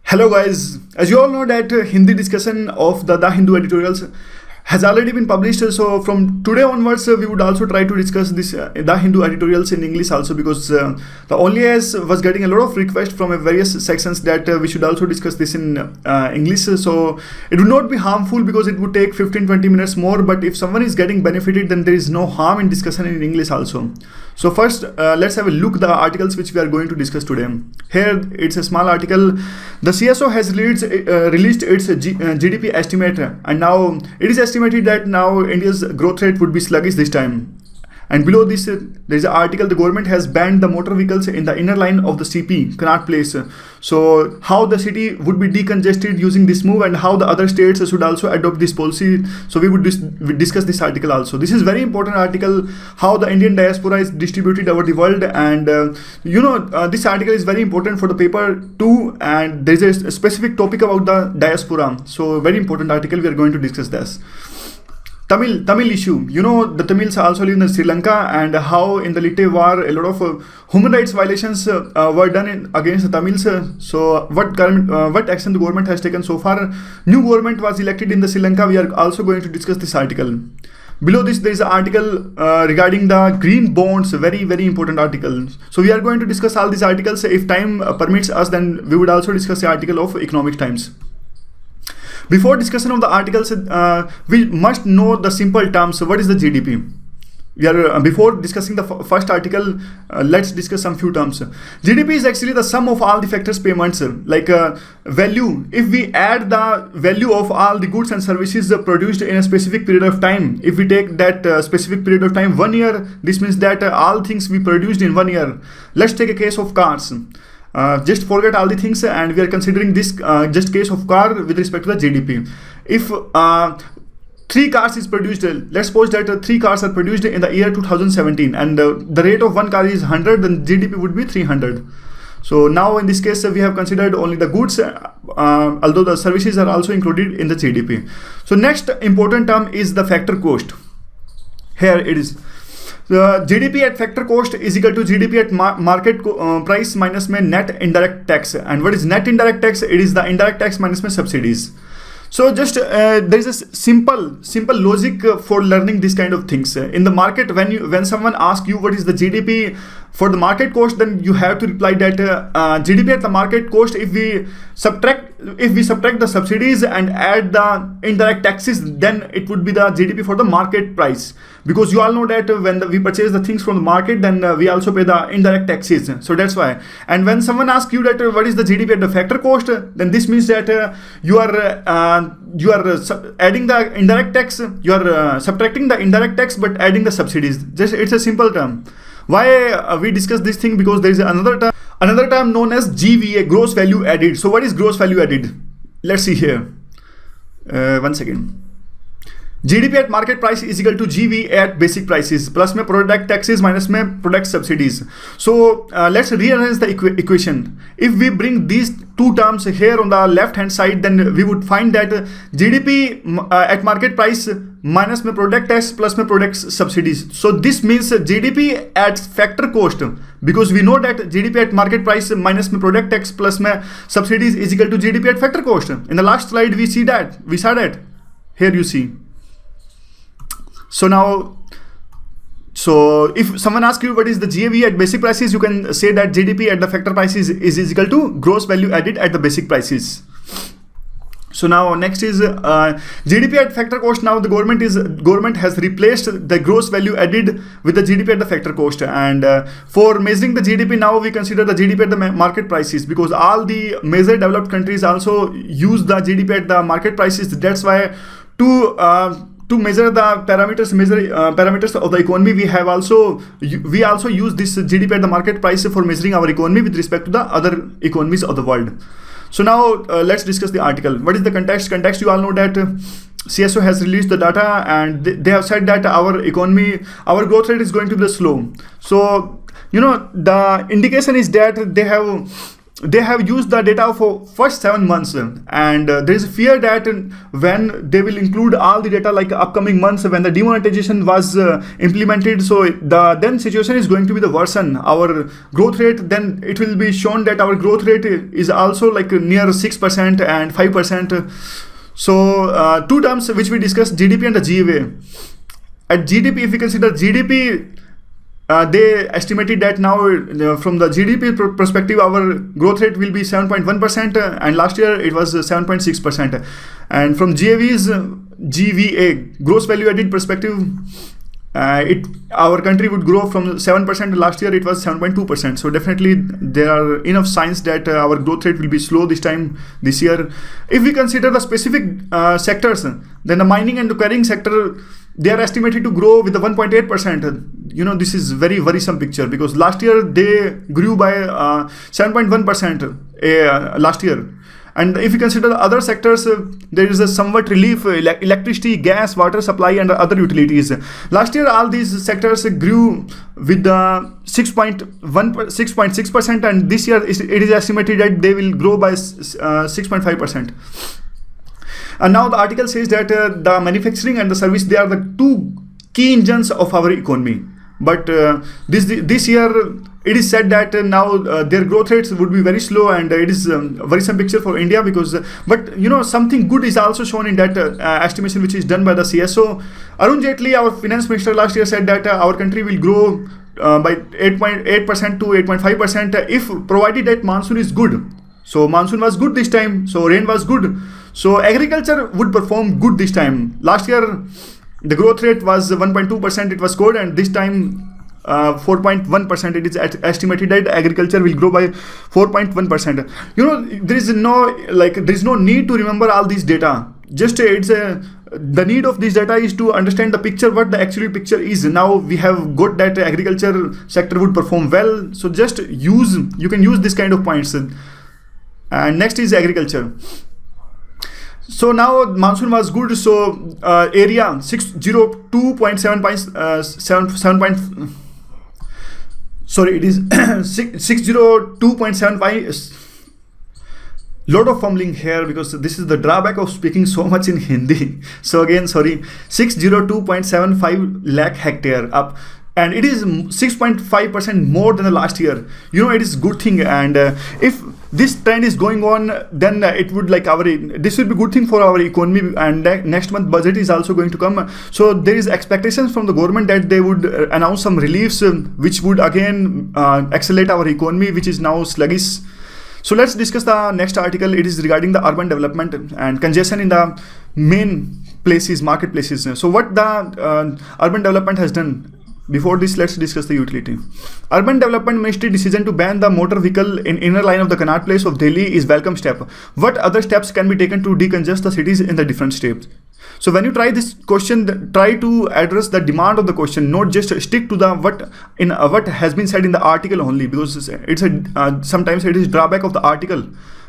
Hello guys, as you all know that Hindi discussion of the Hindu editorials has already been published. So from today onwards, we would also try to discuss this the Hindu editorials in English also, because the only as was getting a lot of requests from various sections that we should also discuss this in English. So it would not be harmful because it would take 15-20 minutes more. But if someone is getting benefited, then there is no harm in discussion in English also. So first, let's have a look at the articles which we are going to discuss today. Here, it's a small article. The CSO has released its GDP estimate, and now it is estimated that now India's growth rate would be sluggish this time. And below this, there is an article. The government has banned the motor vehicles in the inner line of the CP, Connaught Place. So how the city would be decongested using this move, and how the other states should also adopt this policy. So we would discuss this article also. This is very important article, how the Indian diaspora is distributed over the world. And this article is very important for the paper too. And there is a specific topic about the diaspora. So very important article, we are going to discuss this. Tamil issue. The Tamils also live in Sri Lanka, and how in the Lite war a lot of human rights violations were done against the Tamils. So what action the government has taken so far? New government was elected in the Sri Lanka. We are also going to discuss this article. Below this, there is an article regarding the green bonds. Very, very important article. So we are going to discuss all these articles. If time permits us, then we would also discuss the article of Economic Times. Before discussion of the articles, we must know the simple terms. What is the GDP? Before discussing the first article, let's discuss some few terms. GDP is actually the sum of all the factors payments, like value. If we add the value of all the goods and services produced in a specific period of time, if we take that specific period of time 1 year, this means that all things we produced in 1 year. Let's take a case of cars. Just forget all the things, and we are considering this just case of car with respect to the GDP. If 3 cars is produced, let's suppose that 3 cars are produced in the year 2017, and the rate of 1 car is 100, then GDP would be 300. So now in this case, we have considered only the goods, although the services are also included in the GDP. So next important term is the factor cost. Here it is. The GDP at factor cost is equal to GDP at market price minus net indirect tax. And what is net indirect tax? It is the indirect tax minus subsidies. So just there is a simple logic for learning this kind of things. In the market, when someone asks you what is the GDP for the market cost, then you have to reply that GDP at the market cost, if we subtract the subsidies and add the indirect taxes, then it would be the GDP for the market price. Because you all know that when we purchase the things from the market, then we also pay the indirect taxes. So that's why. And when someone asks you that what is the GDP at the factor cost, then this means that you are adding the indirect tax, you are subtracting the indirect tax but adding the subsidies. Just it's a simple term. Why we discuss this thing? Because there is another term known as GVA, gross value added. So what is gross value added? Let's see here. 1 second. GDP at market price is equal to GV at basic prices plus में product taxes minus में product subsidies. So let's rearrange the equation. If we bring these two terms here on the left hand side, then we would find that GDP at market price minus में product tax plus में product subsidies. So this means GDP at factor cost, because we know that GDP at market price minus में product tax plus में subsidies is equal to GDP at factor cost. In the last slide we saw that. Here you see. So now, if someone asks you what is the GAV at basic prices, you can say that GDP at the factor prices is equal to gross value added at the basic prices. So now next is GDP at factor cost. Now the government has replaced the gross value added with the GDP at the factor cost. And for measuring the GDP, now we consider the GDP at the market prices, because all the major developed countries also use the GDP at the market prices. That's why to measure the parameters of the economy, we also use this GDP at the market price for measuring our economy with respect to the other economies of the world. So now let's discuss the article. What is the context? Context, you all know that CSO has released the data, and they have said that our growth rate is going to be slow. So the indication is that they have they have used the data for first 7 months, and there is fear that when they will include all the data like upcoming months when the demonetization was implemented, so the then situation is going to be the worsen our growth rate. Then it will be shown that our growth rate is also like near 6% and 5%. So two terms which we discussed, GDP and the GVA. At GDP, if we consider GDP, they estimated that now from the GDP perspective, our growth rate will be 7.1%, and last year it was 7.6%. And from GVA, gross value added perspective, our country would grow from 7%. Last year it was 7.2%. So definitely there are enough signs that our growth rate will be slow this year. If we consider the specific sectors, then the mining and the quarrying sector, they are estimated to grow with the 1.8%. This is very worrisome picture, because last year they grew by 7.1% last year. And if you consider the other sectors, there is a somewhat relief, electricity, gas, water supply, and other utilities. Last year, all these sectors grew with the 6.6%, and this year it is estimated that they will grow by 6.5%. And now the article says that the manufacturing and the service, they are the two key engines of our economy. But this year, it is said that now their growth rates would be very slow, and it is a worrisome picture for India, because but something good is also shown in that estimation which is done by the CSO. Arun Jaitley, our finance minister, last year said that our country will grow by 8.8% to 8.5% if provided that monsoon is good. So monsoon was good this time, so rain was good, so agriculture would perform good this time. Last year the growth rate was 1.2%, it was good, and this time 4.1%. It is estimated that agriculture will grow by 4.1%. There is no need to remember all these data. Just the need of this data is to understand the picture, what the actual picture is. Now we have got that agriculture sector would perform well, so you can use this kind of points. And next is agriculture. So now monsoon was good, so area 602.7. Sorry, it is 602.75. Lot of fumbling here, because this is the drawback of speaking so much in Hindi. So again, sorry, 602.75 lakh hectare up, and it is 6.5% more than the last year. It is good thing, and if this trend is going on, then it would this will be good thing for our economy, and next month budget is also going to come. So there is expectations from the government that they would announce some reliefs which would again accelerate our economy, which is now sluggish. So let's discuss the next article. It is regarding the urban development and congestion in the main places, marketplaces. So what the urban development has done. Before this, let's discuss the utility. Urban Development Ministry decision to ban the motor vehicle in inner line of the Connaught Place of Delhi is welcome step. What other steps can be taken to decongest the cities in the different states? So when you try this question, try to address the demand of the question, not just stick to the what has been said in the article only, because it's sometimes it is drawback of the article.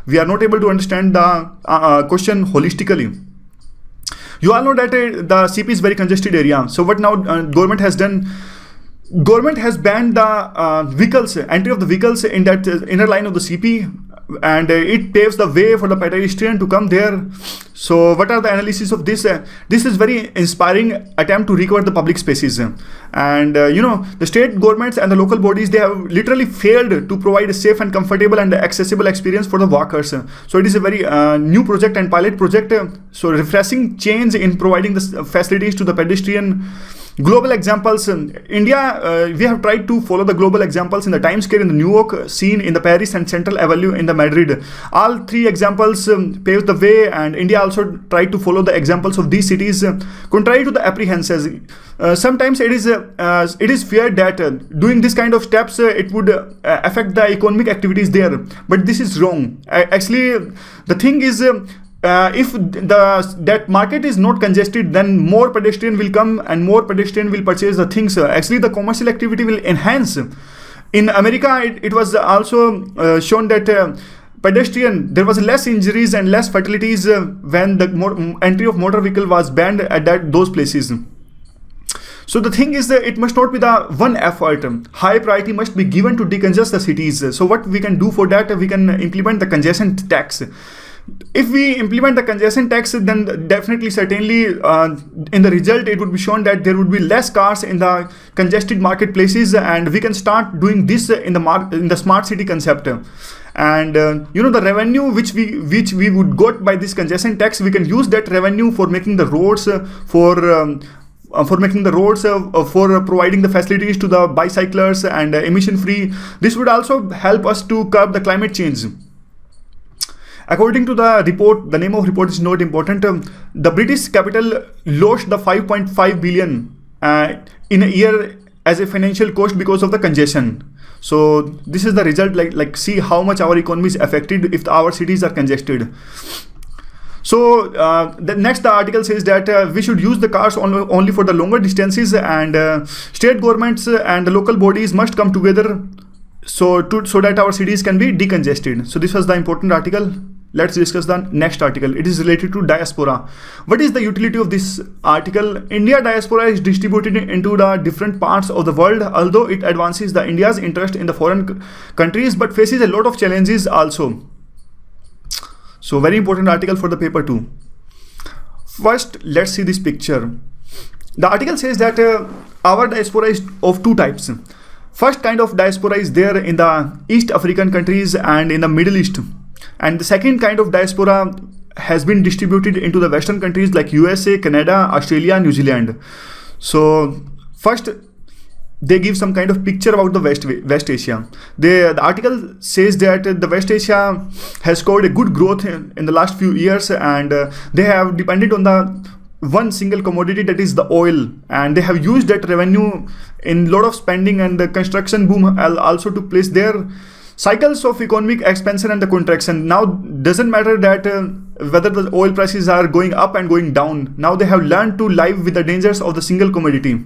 We are not able to understand the question holistically. You all know that the CP is very congested area. So what now government has done? Government has banned the vehicles, entry of the vehicles in that inner line of the CP, and it paves the way for the pedestrian to come there. So what are the analysis of this? This is very inspiring attempt to recover the public spaces, and the state governments and the local bodies, they have literally failed to provide a safe and comfortable and accessible experience for the walkers. So it is a very new project and pilot project, so refreshing change in providing the facilities to the pedestrian. Global examples, India, we have tried to follow the global examples in the Times Square in the New York scene, in the Paris, and Central Avenue in the Madrid. All three examples paved the way, and India also tried to follow the examples of these cities. Contrary to the apprehensions, sometimes it is feared that doing this kind of steps, it would affect the economic activities there. But this is wrong. Actually, the thing is, if that market is not congested, then more pedestrian will come and more pedestrian will purchase the things. Actually, the commercial activity will enhance. In America, it was also shown that there was less injuries and less fatalities when the entry of motor vehicle was banned at those places. So the thing is that it must not be the one effort. High priority must be given to decongest the cities. So what we can do for that, we can implement the congestion tax. If we implement the congestion tax, then definitely, certainly, in the result, it would be shown that there would be less cars in the congested marketplaces, and we can start doing this in the smart city concept. And the revenue which we would got by this congestion tax, we can use that revenue for making the roads, for providing the facilities to the bicyclers and emission free. This would also help us to curb the climate change. According to the report, the name of report is not important. The British capital lost the 5.5 billion in a year as a financial cost because of the congestion. So this is the result. Like see how much our economy is affected if our cities are congested. So the article says that we should use the cars only for the longer distances, and state governments and the local bodies must come together so that our cities can be decongested. So this was the important article. Let's discuss the next article. It is related to diaspora. What is the utility of this article? India diaspora is distributed into the different parts of the world, although it advances the India's interest in the foreign countries, but faces a lot of challenges also. So very important article for the paper too. First, let's see this picture. The article says that our diaspora is of two types. First kind of diaspora is there in the East African countries and in the Middle East. And the second kind of diaspora has been distributed into the Western countries like USA, Canada, Australia, New Zealand. So first, they give some kind of picture about the West Asia. The article says that the West Asia has scored a good growth in the last few years, and they have depended on the one single commodity, that is the oil, and they have used that revenue in a lot of spending, and the construction boom also took place there. Cycles of economic expansion and the contraction. Now doesn't matter that whether the oil prices are going up and going down. Now they have learned to live with the dangers of the single commodity.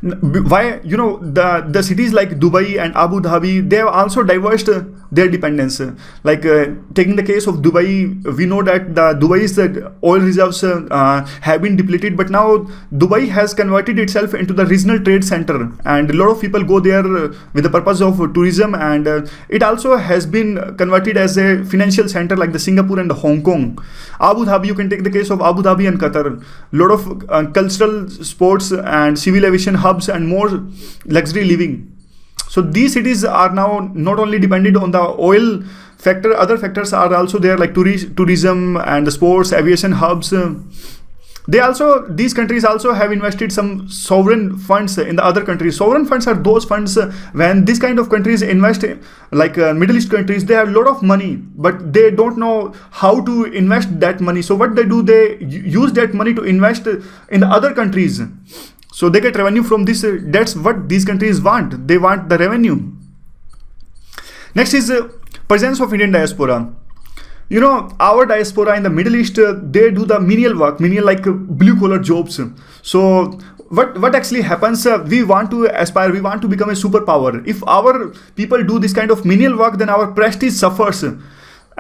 Why, the cities like Dubai and Abu Dhabi, they have also diverged their dependence. Like taking the case of Dubai, we know that the Dubai's oil reserves have been depleted, but now Dubai has converted itself into the regional trade center, and a lot of people go there with the purpose of tourism, and it also has been converted as a financial center like the Singapore and the Hong Kong. Abu Dhabi, you can take the case of Abu Dhabi and Qatar. A lot of cultural, sports and civil aviation hubs and more luxury living. So these cities are now not only dependent on the oil factor, other factors are also there like tourism and the sports, aviation hubs. These countries also have invested some sovereign funds in the other countries. Sovereign funds are those funds when this kind of countries invest, like Middle East countries, they have a lot of money, but they don't know how to invest that money. So what they do, they use that money to invest in the other countries. So they get revenue from this. That's what these countries want. They want the revenue. Next is presence of Indian diaspora. Our diaspora in the Middle East, they do the menial work, like blue collar jobs. So what actually happens, we want to aspire, we want to become a superpower. If our people do this kind of menial work, then our prestige suffers.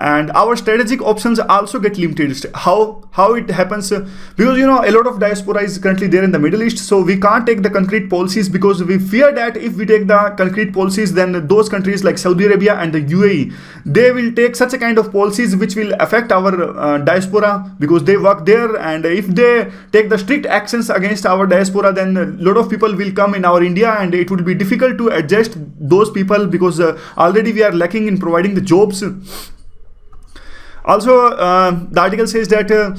And our strategic options also get limited. How it happens? Because a lot of diaspora is currently there in the Middle East, so we can't take the concrete policies because we fear that if we take the concrete policies, then those countries like Saudi Arabia and the UAE, they will take such a kind of policies which will affect our diaspora because they work there, and if they take the strict actions against our diaspora, then a lot of people will come in our India, and it will be difficult to adjust those people because already we are lacking in providing the jobs. Also, the article says that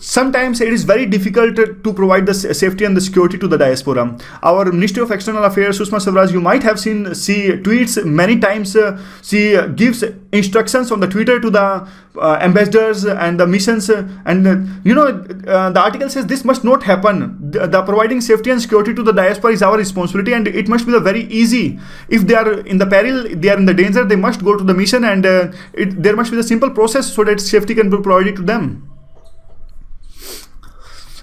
sometimes it is very difficult to provide the safety and the security to the diaspora. Our Ministry of External Affairs, Sushma Swaraj, you might have seen, she tweets many times. She gives instructions on the Twitter to the ambassadors and the missions. And the article says this must not happen. The providing safety and security to the diaspora is our responsibility, and it must be the very easy. If they are in the peril, they are in the danger, they must go to the mission, and there must be the simple process so that safety can be provided to them.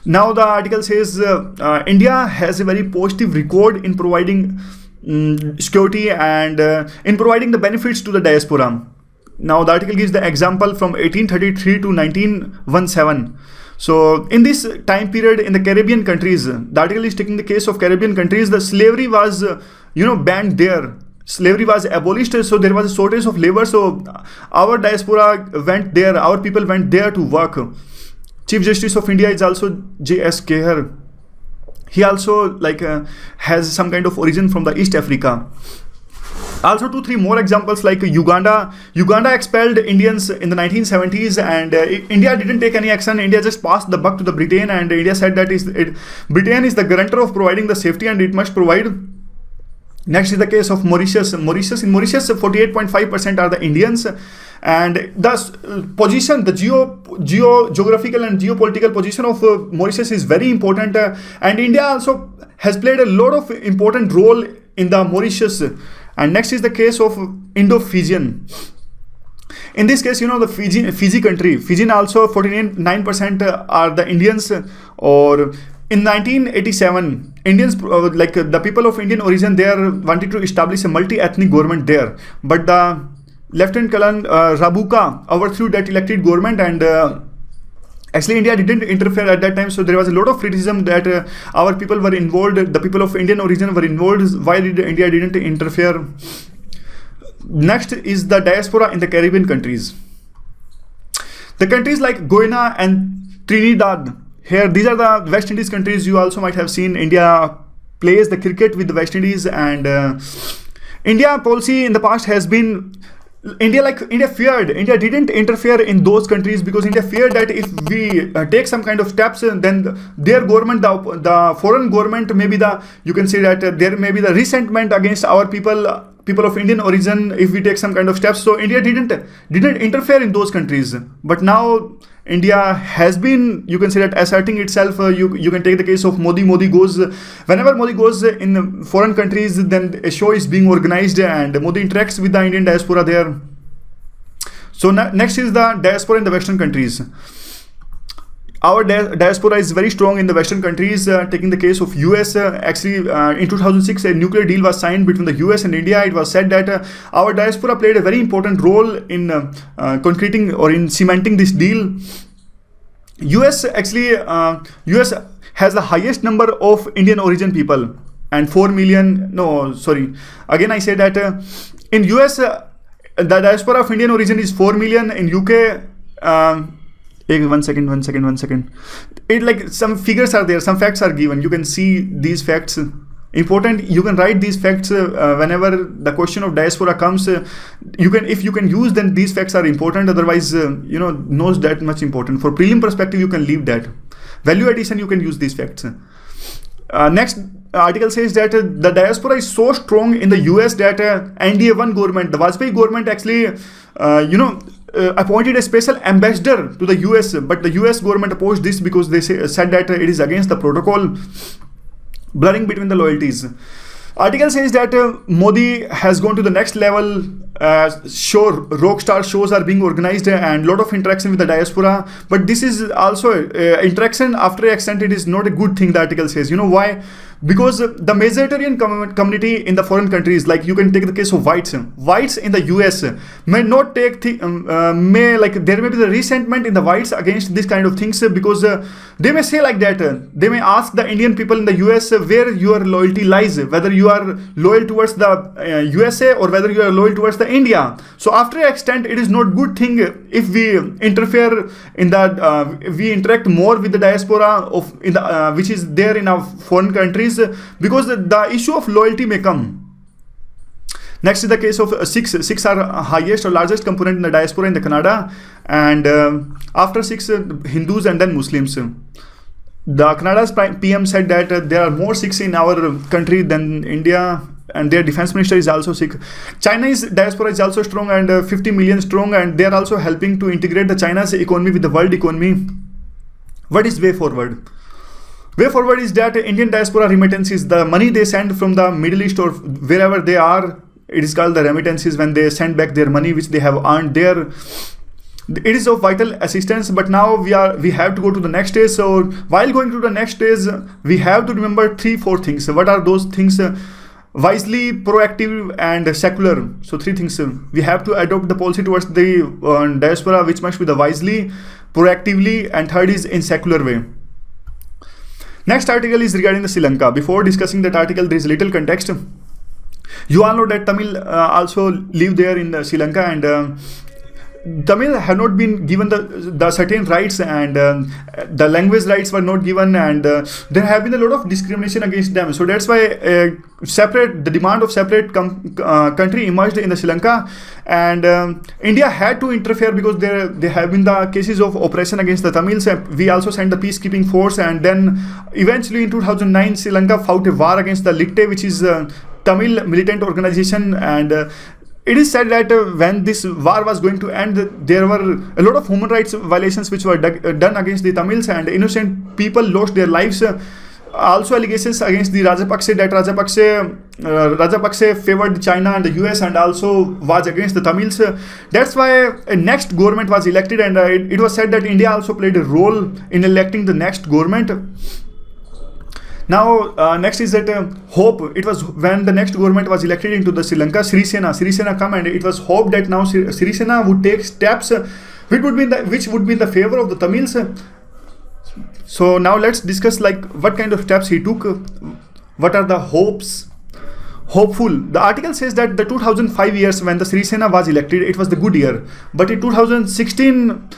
Now the article says India has a very positive record in providing security and in providing the benefits to the diaspora. Now the article gives the example from 1833 to 1917. So in this time period in the Caribbean countries, the article is taking the case of Caribbean countries. The slavery was banned there. Slavery was abolished, so there was a shortage of labor. So our diaspora went there. Our people went there to work. Chief Justice of India is also J.S. Keher. He also has some kind of origin from the East Africa. Also 2-3 more examples like Uganda. Uganda expelled Indians in the 1970s, and India didn't take any action. India just passed the buck to the Britain, and India said that Britain is the guarantor of providing the safety and it must provide. Next is the case of Mauritius. In Mauritius, 48.5% are the Indians, and the position, the geographical and geopolitical position of Mauritius is very important, and India also has played a lot of important role in the Mauritius. And next is the case of Indo-Fijian. In this case, the Fiji country, Fijian also 49% are the Indians. Or in 1987, Indians, the people of Indian origin there wanted to establish a multi-ethnic government there. But the Lieutenant Colonel Rabuka overthrew that elected government, and actually India didn't interfere at that time. So there was a lot of criticism that our people were involved, the people of Indian origin were involved. Why did India didn't interfere? Next is the diaspora in the Caribbean countries. The countries like Guyana and Trinidad. Here, these are the West Indies countries. You also might have seen India plays the cricket with the West Indies, and India policy in the past has been India didn't interfere in those countries because India feared that if we take some kind of steps, then their government, the foreign government, you can say that there may be the resentment against our people of Indian origin if we take some kind of steps. So India didn't interfere in those countries. But now India has been, you can say that, asserting itself. You can take the case of Modi. Whenever Modi goes in foreign countries, then a show is being organized and Modi interacts with the Indian diaspora there. So next is the diaspora in the Western countries. Our diaspora is very strong in the Western countries. Taking the case of US, actually in 2006 a nuclear deal was signed between the US and India. It was said that our diaspora played a very important role in concreting or in cementing this deal. US has the highest number of Indian origin people, and 4 million. No, sorry. Again, I say that in US the diaspora of Indian origin is 4 million. In UK. One second. Some figures are there, some facts are given. You can see these facts. Important. You can write these facts whenever the question of diaspora comes. If you can use, then these facts are important. Otherwise, not that much important. For prelim perspective, you can leave that. Value addition, you can use these facts. Next article says that the diaspora is so strong in the US that NDA-1 government, the Vajpayee government, actually, appointed a special ambassador to the US, but the US government opposed this because they said that it is against the protocol, blurring between the loyalties. Article says that Modi has gone to the next level. Rockstar shows are being organized and lot of interaction with the diaspora. But this is also interaction after extent. It is not a good thing, the article says. You know why? Because the majoritarian community in the foreign countries, like you can take the case of whites in the US may not take there may be the resentment in the whites against this kind of things, because they may say like that. They may ask the Indian people in the US where your loyalty lies, whether you are loyal towards the USA or whether you are loyal towards the India. So after an extent, it is not good thing if we interfere in that. We interact more with the diaspora which is there in our foreign countries, because the issue of loyalty may come. Next is the case of Sikhs. Sikhs are highest or largest component in the diaspora in the Canada, and after Sikhs, Hindus and then Muslims. The Canada's PM said that there are more Sikhs in our country than India, and their defense minister is also Sikh. China's diaspora is also strong and 50 million strong, and they are also helping to integrate the China's economy with the world economy. What is way forward? Way forward is that Indian diaspora remittances, the money they send from the Middle East or wherever they are, it is called the remittances, when they send back their money which they have earned there. It is of vital assistance, but now we have to go to the next stage. So while going to the next stage, we have to remember 3-4 things. What are those things? Wisely, proactive and secular. So 3 things. We have to adopt the policy towards the diaspora which must be the wisely, proactively, and third is in secular way. Next article is regarding the Sri Lanka. Before discussing that article, there is little context. You all know that Tamil also live there in Sri Lanka, and Tamil have not been given the certain rights, and the language rights were not given, and there have been a lot of discrimination against them. So that's why the demand of separate country emerged in the Sri Lanka, and India had to interfere because there have been the cases of oppression against the Tamils. We also sent the peacekeeping force, and then eventually in 2009 Sri Lanka fought a war against the Litte, which is Tamil militant organization, and it is said that when this war was going to end, there were a lot of human rights violations which were done against the Tamils, and innocent people lost their lives. Also allegations against the Rajapakse, that Rajapakse favored China and the US and also was against the Tamils. That's why a next government was elected, and it was said that India also played a role in electing the next government. Now, next is that hope. It was when the next government was elected into the Sri Lanka, Sri Sena come, and it was hoped that now Sri Sena would take steps which would be in the favor of the Tamils. So now let's discuss like what kind of steps he took. What are the hopes? Hopeful. The article says that the 2005 years when the Sri Sena was elected, it was the good year. But in 2016,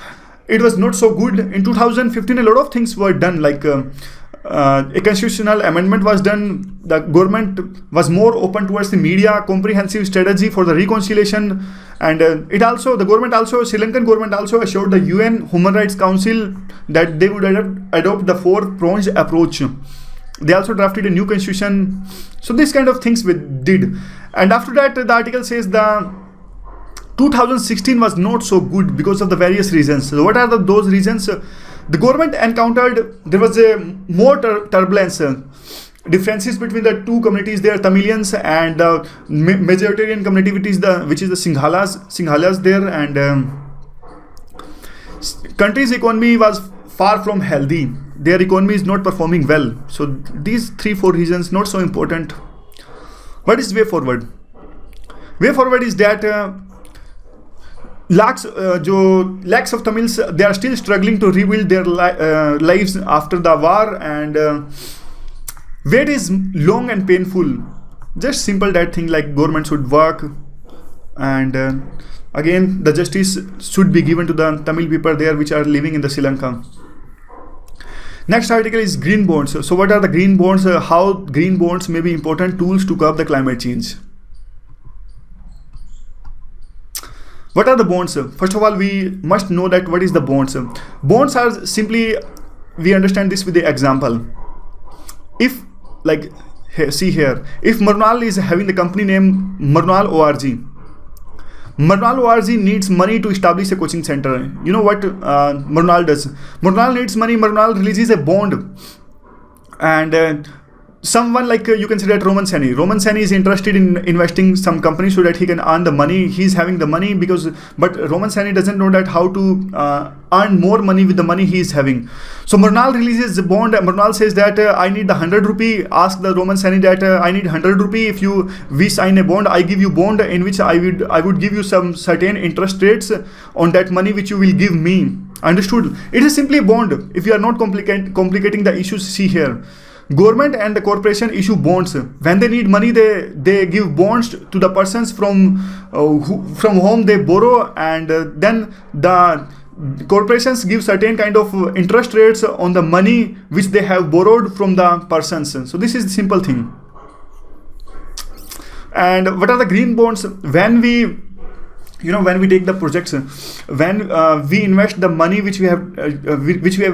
it was not so good. In 2015, a lot of things were done, like a constitutional amendment was done. The government was more open towards the media, comprehensive strategy for the reconciliation, and Sri Lankan government also assured the UN Human Rights Council that they would adopt the 4-pronged approach. They also drafted a new constitution. So this kind of things we did. And after that, the article says the 2016 was not so good because of the various reasons. So what are those reasons? The government encountered, there was a more turbulence, differences between the two communities there, Tamilians and the majoritarian community, which is the Singhalas there, and country's economy was far from healthy. Their economy is not performing well. So these 3-4 reasons not so important. What is way forward? Way forward is that lakhs of Tamils, they are still struggling to rebuild their lives after the war, and wait is long and painful. Just simple that thing like government should work, and again the justice should be given to the Tamil people there which are living in the Sri Lanka. Next article is green bonds. So what are the green bonds? How green bonds may be important tools to curb the climate change. What are the bonds? First of all, we must know that what is the bonds. Bonds are simply, we understand this with the example. If, like, see here, if Marunal is having the company name Marunal ORG, Marunal ORG needs money to establish a coaching center. You know what Marunal does? Marunal needs money. Marunal releases a bond, and someone like you can say that Roman Sani is interested in investing some company so that he can earn the money. He's having the money but Roman Sani doesn't know that how to earn more money with the money he is having. So Marunal releases the bond. Marunal says that I need the 100 rupee. Ask the Roman Sani that I need 100 rupee. If we sign a bond, I give you bond in which I would give you some certain interest rates on that money which you will give me. Understood? It is simply a bond. If you are not complicating the issues, see here. Government and the corporation issue bonds. When they need money, they give bonds to the persons from whom they borrow, and then the corporations give certain kind of interest rates on the money which they have borrowed from the persons. So this is the simple thing. And what are the green bonds? When we take the projects, when we invest the money which we have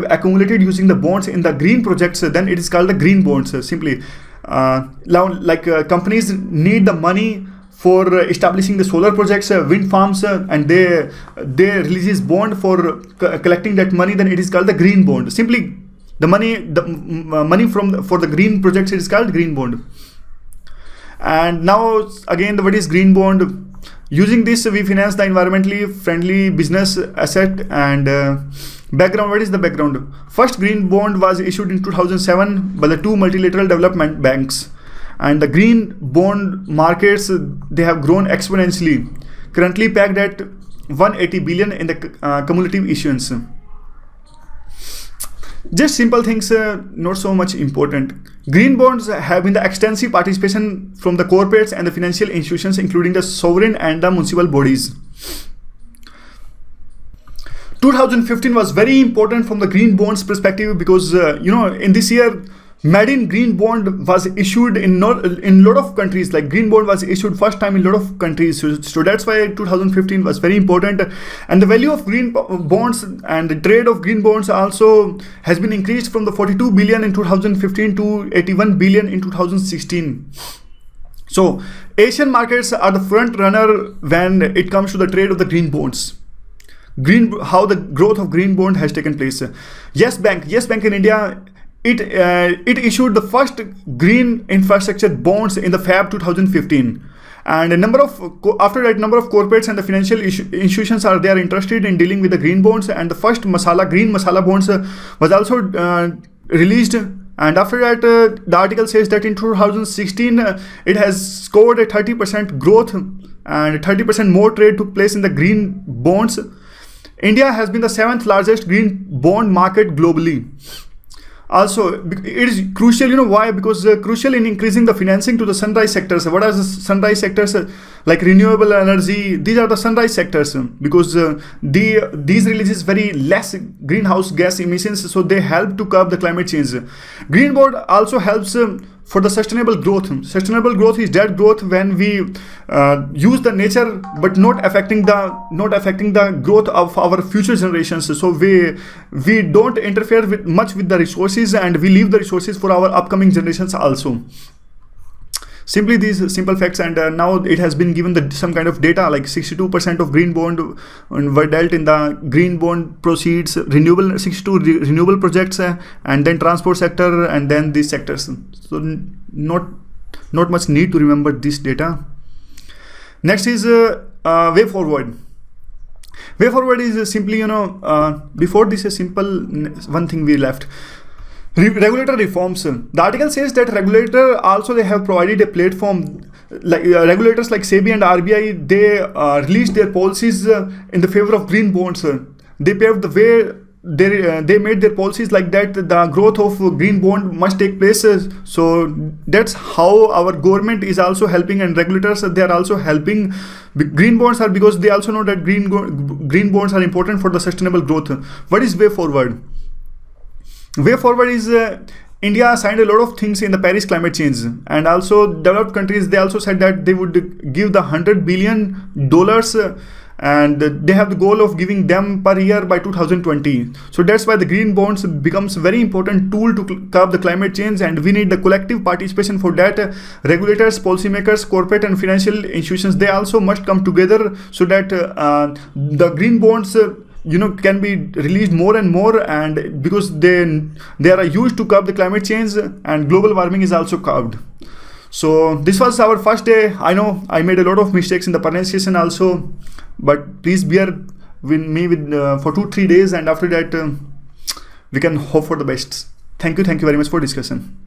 accumulated using the bonds in the green projects, then it is called the green bonds. Simply, companies need the money for establishing the solar projects, wind farms, and they release bond for collecting that money. Then it is called the green bond. Simply, the money for the green projects, it is called green bond. And now again, what is green bond? Using this, we finance the environmentally friendly business asset. And background, what is the background? First green bond was issued in 2007 by the two multilateral development banks. And the green bond markets, they have grown exponentially, currently pegged at 180 billion in the cumulative issuance. Just simple things, not so much important. Green bonds have been the extensive participation from the corporates and the financial institutions, including the sovereign and the municipal bodies. 2015 was very important from the green bonds perspective because in this year, Madin green bond was issued in lot of countries. Like green bond was issued first time in lot of countries. So that's why 2015 was very important. And the value of green bonds and the trade of green bonds also has been increased from the 42 billion in 2015 to 81 billion in 2016. So Asian markets are the front runner when it comes to the trade of the green bonds. How the growth of green bond has taken place. Yes Bank in India, it issued the first green infrastructure bonds in the Feb 2015, and after that number of corporates and the financial institutions are interested in dealing with the green bonds, and the first green masala bonds was also released. And after that, the article says that in 2016 it has scored a 30% growth and 30% more trade took place in the green bonds. India has been the 7th largest green bond market globally. Also, it is crucial, why? Because crucial in increasing the financing to the sunrise sectors. What are the sunrise sectors? Like renewable energy, these are the sunrise sectors because these releases very less greenhouse gas emissions, so they help to curb the climate change. Green bond also helps for the sustainable growth. Sustainable growth is that growth when we use the nature but not affecting the growth of our future generations. So we don't interfere much with the resources, and we leave the resources for our upcoming generations also. Simply these simple facts, and now it has been given some kind of data, like 62% of green bond were dealt in the green bond proceeds, 62 renewable projects, and then transport sector, and then these sectors. So not much need to remember this data. Next is way forward. Way forward is simply, before this, a simple one thing we left. Regulator reforms. The article says that regulator also they have provided a platform. Like regulators like SEBI and RBI, they released their policies in the favor of green bonds. They paved the way. They made their policies like that the growth of green bond must take place. So that's how our government is also helping, and regulators, they are also helping. Green bonds are because they also know that green bonds are important for the sustainable growth. What is way forward? Way forward is India signed a lot of things in the Paris climate change, and also developed countries, they also said that they would give the $100 billion, and they have the goal of giving them per year by 2020. So that's why the green bonds becomes a very important tool to curb the climate change, and we need the collective participation for that. Regulators, policymakers, corporate and financial institutions, they also must come together so that the green bonds can be released more and more, and because they are used to curb the climate change, and global warming is also curbed. So this was our first day. I know I made a lot of mistakes in the pronunciation also, but please bear with me for 2-3 days, and after that we can hope for the best. Thank you very much for discussion.